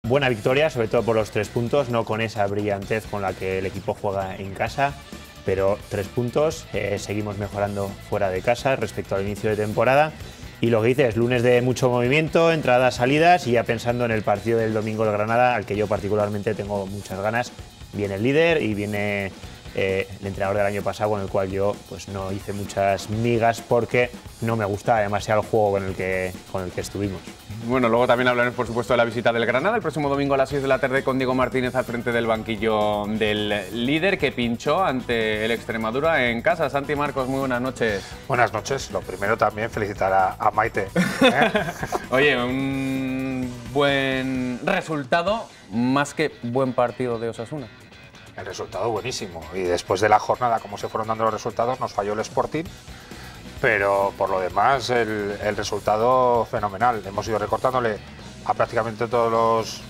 buena victoria, sobre todo por los 3 puntos, no con esa brillantez con la que el equipo juega en casa, pero 3 puntos, seguimos mejorando fuera de casa respecto al inicio de temporada. Y lo que dices, lunes de mucho movimiento, entradas, salidas, y ya pensando en el partido del domingo del Granada, al que yo particularmente tengo muchas ganas. Viene el líder y viene el entrenador del año pasado, con el cual yo pues no hice muchas migas porque no me gustaba demasiado el juego con el que estuvimos. Bueno, luego también hablaremos, por supuesto, de la visita del Granada el próximo domingo a las 6 de la tarde con Diego Martínez al frente del banquillo del líder, que pinchó ante el Extremadura en casa. Santi Marcos, muy buenas noches. Buenas noches. Lo primero también felicitar a Maite. Oye, un buen resultado, más que buen partido de Osasuna. El resultado buenísimo. Y después de la jornada, como se fueron dando los resultados, nos falló el Sporting. Pero por lo demás, el resultado fenomenal. Hemos ido recortándole a prácticamente todos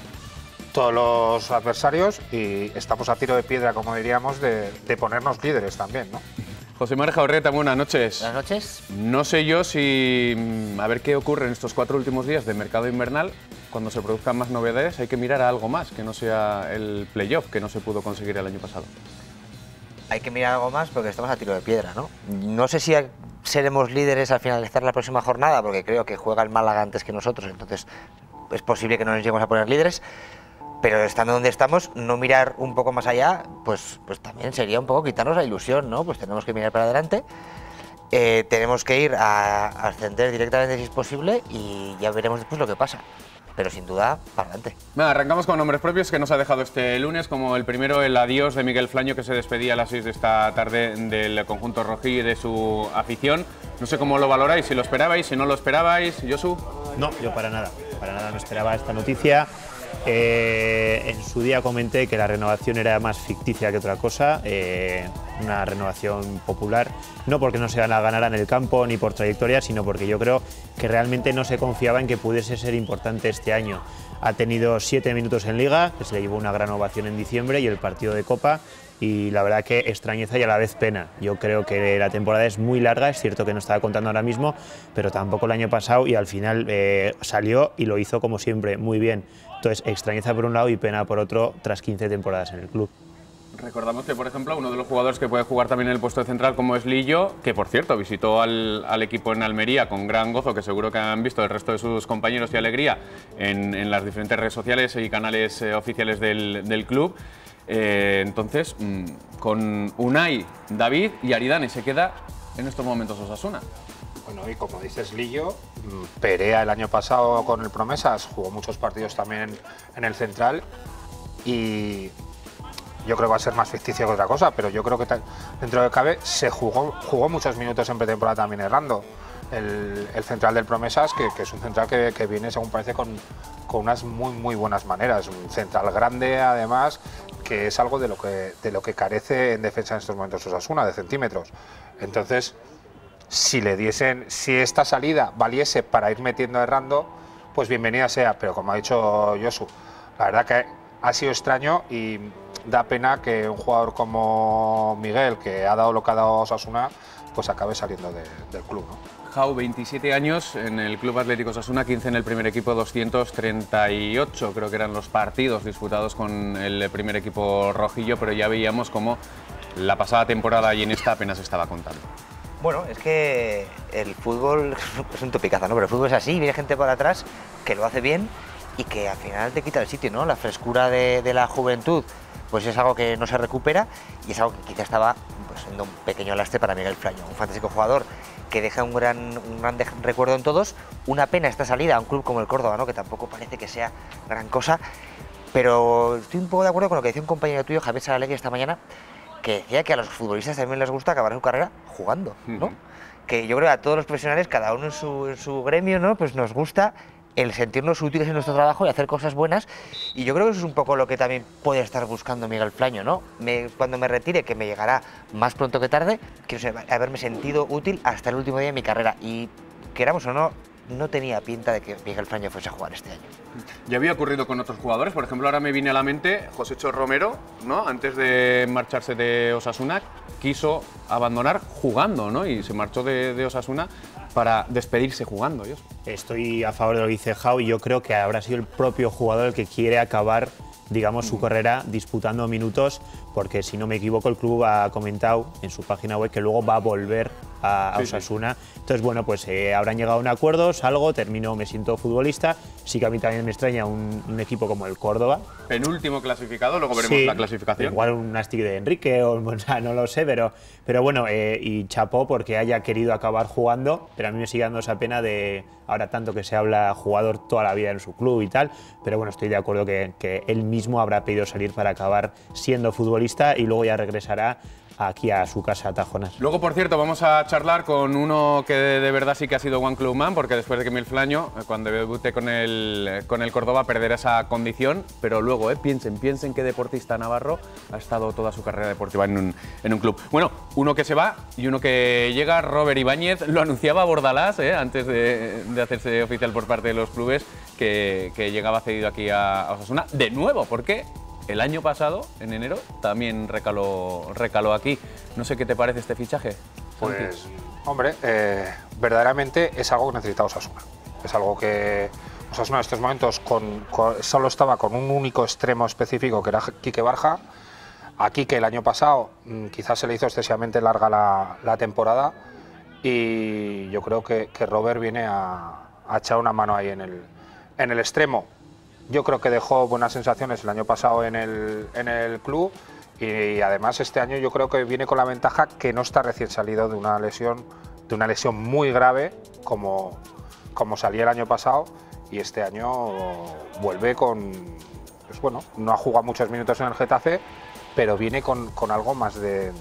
los adversarios y estamos a tiro de piedra, como diríamos, de ponernos líderes también, ¿no? José María Jaurreta, buenas noches. Buenas noches. No sé yo si, a ver qué ocurre en estos 4 últimos días de mercado invernal, cuando se produzcan más novedades, hay que mirar a algo más, que no sea el playoff, que no se pudo conseguir el año pasado. Hay que mirar algo más porque estamos a tiro de piedra, ¿no? No sé si seremos líderes al finalizar la próxima jornada, porque creo que juega el Málaga antes que nosotros, entonces es posible que no nos lleguemos a poner líderes, pero estando donde estamos, no mirar un poco más allá, pues también sería un poco quitarnos la ilusión, ¿no? Pues tenemos que mirar para adelante, tenemos que ir a ascender directamente si es posible y ya veremos después lo que pasa. Pero sin duda, para adelante. Arrancamos con nombres propios que nos ha dejado este lunes, como el primero, el adiós de Miguel Flaño, que se despedía a las 6 de esta tarde del conjunto rojillo y de su afición. No sé cómo lo valoráis, si lo esperabais, si no lo esperabais. ¿Josu? No, yo para nada no esperaba esta noticia. En su día comenté que la renovación era más ficticia que otra cosa, una renovación popular, no porque no se la ganara en el campo ni por trayectoria, sino porque yo creo que realmente no se confiaba en que pudiese ser importante este año. Ha tenido 7 minutos en Liga, que se le llevó una gran ovación en diciembre, y el partido de Copa, y la verdad que extrañeza y a la vez pena. Yo creo que la temporada es muy larga, es cierto que no estaba contando ahora mismo, pero tampoco el año pasado, y al final salió y lo hizo como siempre, muy bien. Entonces, extrañeza por un lado y pena por otro tras 15 temporadas en el club. Recordamos que, por ejemplo, uno de los jugadores que puede jugar también en el puesto de central, como es Lillo, que por cierto visitó al equipo en Almería con gran gozo, que seguro que han visto el resto de sus compañeros y alegría en las diferentes redes sociales y canales oficiales del club. Entonces, con Unai, David y Aridane se queda en estos momentos Osasuna. Bueno, y como dices, Lillo, Perea el año pasado con el Promesas, jugó muchos partidos también en el central y yo creo que va a ser más ficticio que otra cosa, pero yo creo que dentro de cabe se jugó muchos minutos en pretemporada también errando. El central del Promesas, que es un central que viene, según parece, con unas muy buenas maneras. Un central grande, además, que es algo de lo que carece en defensa en estos momentos Osasuna, de centímetros. Entonces, si esta salida valiese para ir metiendo errando, pues bienvenida sea. Pero como ha dicho Josu, la verdad que ha sido extraño y da pena que un jugador como Miguel, que ha dado lo que ha dado a Osasuna, pues acabe saliendo del club, ¿no? Jau, 27 años en el Club Atlético Osasuna, 15 en el primer equipo, 238 creo que eran los partidos disputados con el primer equipo rojillo, pero ya veíamos cómo la pasada temporada y en esta apenas estaba contando. Bueno, es que el fútbol es un topicazo, ¿no? Pero el fútbol es así, viene gente por atrás que lo hace bien y que al final te quita el sitio, ¿no? La frescura de la juventud, pues es algo que no se recupera y es algo que quizá estaba pues, siendo un pequeño lastre para Miguel Flaño, un fantástico jugador que deja un gran recuerdo en todos. Una pena esta salida a un club como el Córdoba, ¿no? Que tampoco parece que sea gran cosa, pero estoy un poco de acuerdo con lo que decía un compañero tuyo, Javier Saralegui, esta mañana, que decía que a los futbolistas también les gusta acabar su carrera jugando, ¿no? Que yo creo que a todos los profesionales, cada uno en su gremio, ¿no? Pues nos gusta el sentirnos útiles en nuestro trabajo y hacer cosas buenas, y yo creo que eso es un poco lo que también puede estar buscando Miguel Flaño, ¿no? Cuando me retire, que me llegará más pronto que tarde, quiero haberme sentido útil hasta el último día de mi carrera, y queramos o no, no tenía pinta de que Miguel Flaño fuese a jugar este año. Ya había ocurrido con otros jugadores, por ejemplo, ahora me viene a la mente Josécho Romero, ¿no? Antes de marcharse de Osasuna, quiso abandonar jugando, ¿no? Y se marchó de Osasuna para despedirse jugando. Josu. Estoy a favor de lo que dice Jau y yo creo que habrá sido el propio jugador el que quiere acabar, digamos, su carrera disputando minutos, porque si no me equivoco el club ha comentado en su página web que luego va a volver a Osasuna. Entonces, bueno, pues habrán llegado a un acuerdo, salgo, termino, me siento futbolista. Sí que a mí también me extraña un equipo como el Córdoba. Penúltimo clasificado, luego veremos la clasificación. Igual un Nastic de Enrique, o sea, no lo sé, pero bueno, y chapó porque haya querido acabar jugando, pero a mí me sigue dando esa pena de ahora tanto que se habla jugador toda la vida en su club y tal, pero bueno, estoy de acuerdo que él mismo habrá pedido salir para acabar siendo futbolista y luego ya regresará aquí a su casa, a Tajonas. Luego, por cierto, vamos a charlar con uno que de verdad sí que ha sido One Club Man, porque después de que Milflaño, cuando debute con el Córdoba, perderá esa condición, pero luego, piensen qué deportista navarro ha estado toda su carrera deportiva en un club. Bueno, uno que se va y uno que llega, Robert Ibáñez, lo anunciaba Bordalás, antes de hacerse oficial por parte de los clubes, que llegaba cedido aquí a Osasuna, de nuevo, porque el año pasado, en enero, también recaló aquí. No sé qué te parece este fichaje, Santi. Pues, hombre, verdaderamente es algo que necesita Osasuna. Es algo que Osasuna en estos momentos solo estaba con un único extremo específico, que era Quique Barja. A Quique el año pasado quizás se le hizo excesivamente larga la temporada y yo creo que Robert viene a echar una mano ahí en el extremo. Yo creo que dejó buenas sensaciones el año pasado en el club y además este año yo creo que viene con la ventaja que no está recién salido de una lesión muy grave como salía el año pasado, y este año vuelve con, pues bueno, no ha jugado muchos minutos en el Getafe, pero viene con algo más de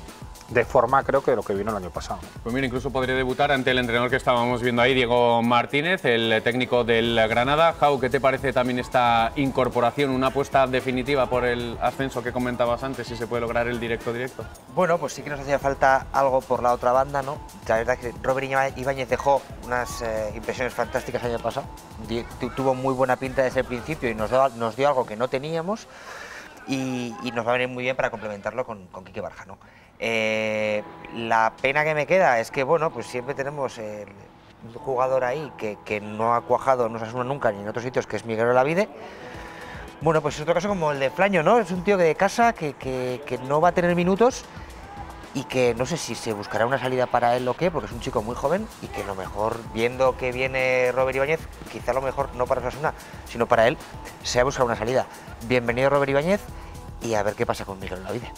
forma, creo, que de lo que vino el año pasado. Pues mira, incluso podría debutar ante el entrenador que estábamos viendo ahí, Diego Martínez, el técnico del Granada. Jau, ¿qué te parece también esta incorporación, una apuesta definitiva por el ascenso que comentabas antes, si se puede lograr el directo? Bueno, pues sí que nos hacía falta algo por la otra banda, ¿no? La verdad es que Robert Ibáñez dejó unas impresiones fantásticas el año pasado, tuvo muy buena pinta desde el principio y nos dio algo que no teníamos y nos va a venir muy bien para complementarlo con Quique Barja, ¿no? La pena que me queda es que, bueno, pues siempre tenemos un jugador ahí que no ha cuajado, no se asume nunca ni en otros sitios, que es Miguel Olavide. Bueno, pues es otro caso como el de Flaño, ¿no? Es un tío de casa que no va a tener minutos y que no sé si se buscará una salida para él o qué, porque es un chico muy joven y que lo mejor, viendo que viene Robert Ibáñez, quizá lo mejor no para Osasuna, sino para él, sea buscar una salida. Bienvenido Robert Ibáñez y a ver qué pasa con Miguel Olavide.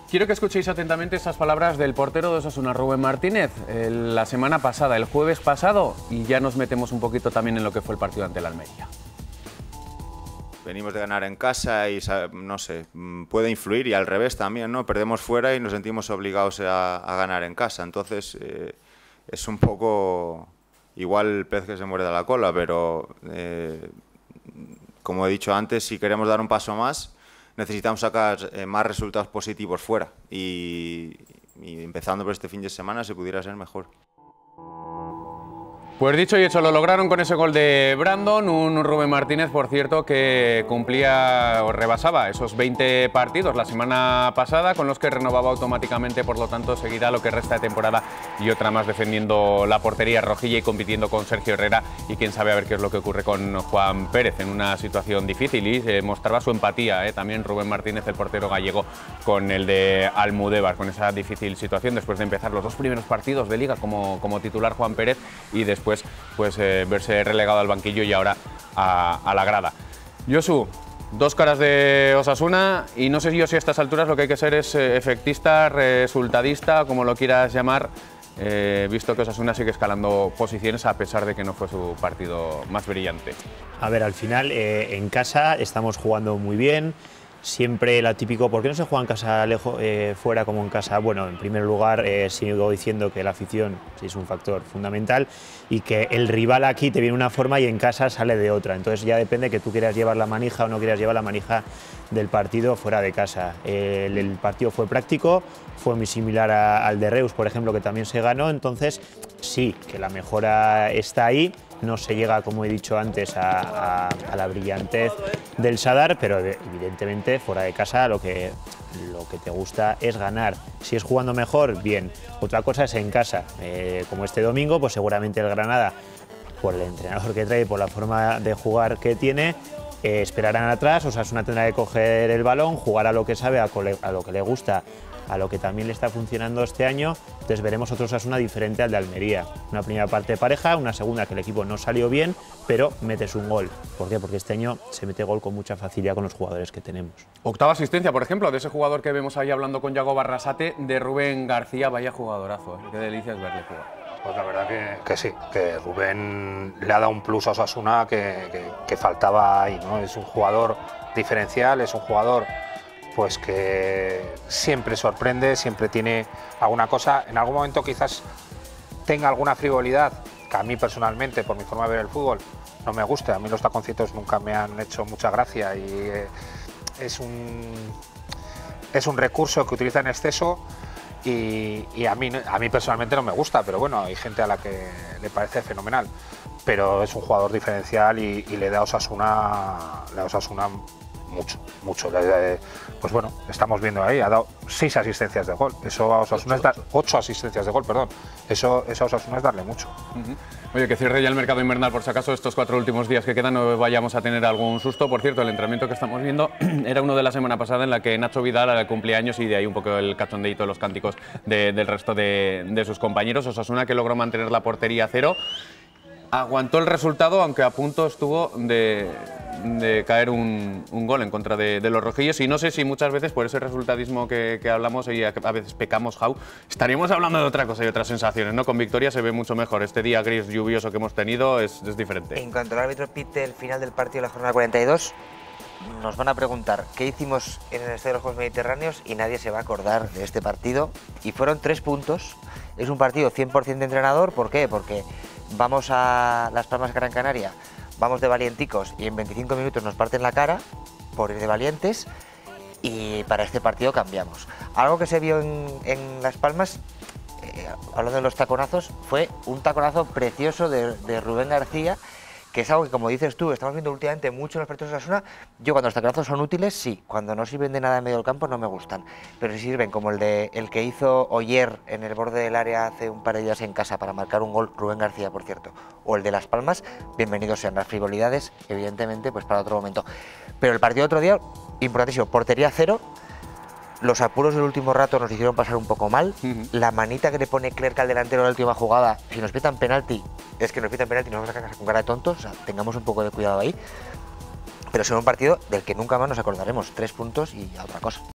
Quiero que escuchéis atentamente estas palabras del portero de Osasuna, Rubén Martínez, la semana pasada, el jueves pasado, y ya nos metemos un poquito también en lo que fue el partido ante el Almería. Venimos de ganar en casa y, no sé, puede influir, y al revés también, ¿no? Perdemos fuera y nos sentimos obligados a ganar en casa. Entonces, es un poco igual el pez que se muerde la cola, pero como he dicho antes, si queremos dar un paso más, necesitamos sacar más resultados positivos fuera y empezando por este fin de semana, si pudiera ser mejor. Pues dicho y hecho, lo lograron con ese gol de Brandon, un Rubén Martínez, por cierto, que cumplía o rebasaba esos 20 partidos la semana pasada, con los que renovaba automáticamente, por lo tanto seguirá lo que resta de temporada y otra más defendiendo la portería rojilla y compitiendo con Sergio Herrera, y quién sabe a ver qué es lo que ocurre con Juan Pérez en una situación difícil, y mostraba su empatía también Rubén Martínez, el portero gallego, con el de Almudévar, con esa difícil situación después de empezar los dos primeros partidos de Liga como titular Juan Pérez y después pues verse relegado al banquillo y ahora a la grada. Josu, dos caras de Osasuna, y no sé yo si a estas alturas lo que hay que ser es efectista, resultadista, como lo quieras llamar, visto que Osasuna sigue escalando posiciones a pesar de que no fue su partido más brillante. A ver, al final en casa estamos jugando muy bien. Siempre la típico, ¿por qué no se juega en casa fuera como en casa? Bueno, en primer lugar, sigo diciendo que la afición sí es un factor fundamental y que el rival aquí te viene de una forma y en casa sale de otra. Entonces ya depende que tú quieras llevar la manija o no quieras llevar la manija del partido fuera de casa. El partido fue práctico, fue muy similar al de Reus, por ejemplo, que también se ganó. Entonces sí, que la mejora está ahí. no se llega, como he dicho antes, a la brillantez del Sadar, pero evidentemente fuera de casa lo que te gusta es ganar. Si es jugando mejor, bien. Otra cosa es en casa. Como este domingo, pues seguramente el Granada, por el entrenador que trae y por la forma de jugar que tiene, esperarán atrás. Osasuna tendrá que coger el balón, jugar a lo que sabe, a lo que le gusta, a lo que también le está funcionando este año. Entonces veremos otro Osasuna diferente al de Almería. Una primera parte pareja, una segunda que el equipo no salió bien, pero metes un gol. ¿Por qué? Porque este año se mete gol con mucha facilidad con los jugadores que tenemos. Octava asistencia, por ejemplo, de ese jugador que vemos ahí hablando con Yago Barrasate, de Rubén García. Vaya jugadorazo, qué delicia es verle jugar. Pues la verdad que sí, que Rubén le ha dado un plus a Osasuna que faltaba ahí, ¿no? Es un jugador diferencial, es un jugador pues que siempre sorprende, siempre tiene alguna cosa. En algún momento quizás tenga alguna frivolidad, que a mí personalmente, por mi forma de ver el fútbol, no me gusta. A mí los taconcitos nunca me han hecho mucha gracia y es un recurso que utiliza en exceso. Y a mí personalmente no me gusta, pero bueno, hay gente a la que le parece fenomenal. Pero es un jugador diferencial y le da a Osasuna mucho. Pues bueno, estamos viendo ahí, ha dado 6 asistencias de gol. Eso a Osasuna es dar 8 asistencias de gol, perdón. Eso a Osasuna es darle mucho. Oye, que cierre ya el mercado invernal, por si acaso estos 4 últimos días que quedan no vayamos a tener algún susto. Por cierto, el entrenamiento que estamos viendo era uno de la semana pasada en la que Nacho Vidal cumplía años y de ahí un poco el cachondeíto de los cánticos del resto de sus compañeros. Osasuna que logró mantener la portería a 0. Aguantó el resultado, aunque a punto estuvo de caer un gol en contra de los rojillos. Y no sé si muchas veces, por ese resultadismo que hablamos y a veces pecamos, Jau, estaríamos hablando de otra cosa y otras sensaciones, ¿no? Con victoria se ve mucho mejor. Este día gris lluvioso que hemos tenido es diferente. En cuanto al árbitro pite el final del partido de la jornada 42, nos van a preguntar qué hicimos en el Estadio de los Juegos Mediterráneos y nadie se va a acordar de este partido. Y fueron 3 puntos. Es un partido 100% de entrenador. ¿Por qué? Porque vamos a Las Palmas, Gran Canaria, vamos de valienticos y en 25 minutos nos parten la cara por ir de valientes y para este partido cambiamos. Algo que se vio en Las Palmas, hablando de los taconazos, fue un taconazo precioso de Rubén García, que es algo que, como dices tú, estamos viendo últimamente mucho en los partidos de Osasuna. Yo, cuando los taconazos son útiles, sí. Cuando no sirven de nada en medio del campo, no me gustan. Pero si sirven, como el que hizo Oyer en el borde del área hace un par de días en casa para marcar un gol, Rubén García, por cierto, o el de Las Palmas, bienvenidos sean. Las frivolidades, evidentemente, pues para otro momento. Pero el partido de otro día, importantísimo, portería 0. Los apuros del último rato nos hicieron pasar un poco mal. La manita que le pone Clerc al delantero en la última jugada, si nos pitan penalti, es que nos pitan penalti y nos vamos a sacar con cara de tontos. O sea, tengamos un poco de cuidado ahí. Pero será un partido del que nunca más nos acordaremos. 3 puntos y a otra cosa.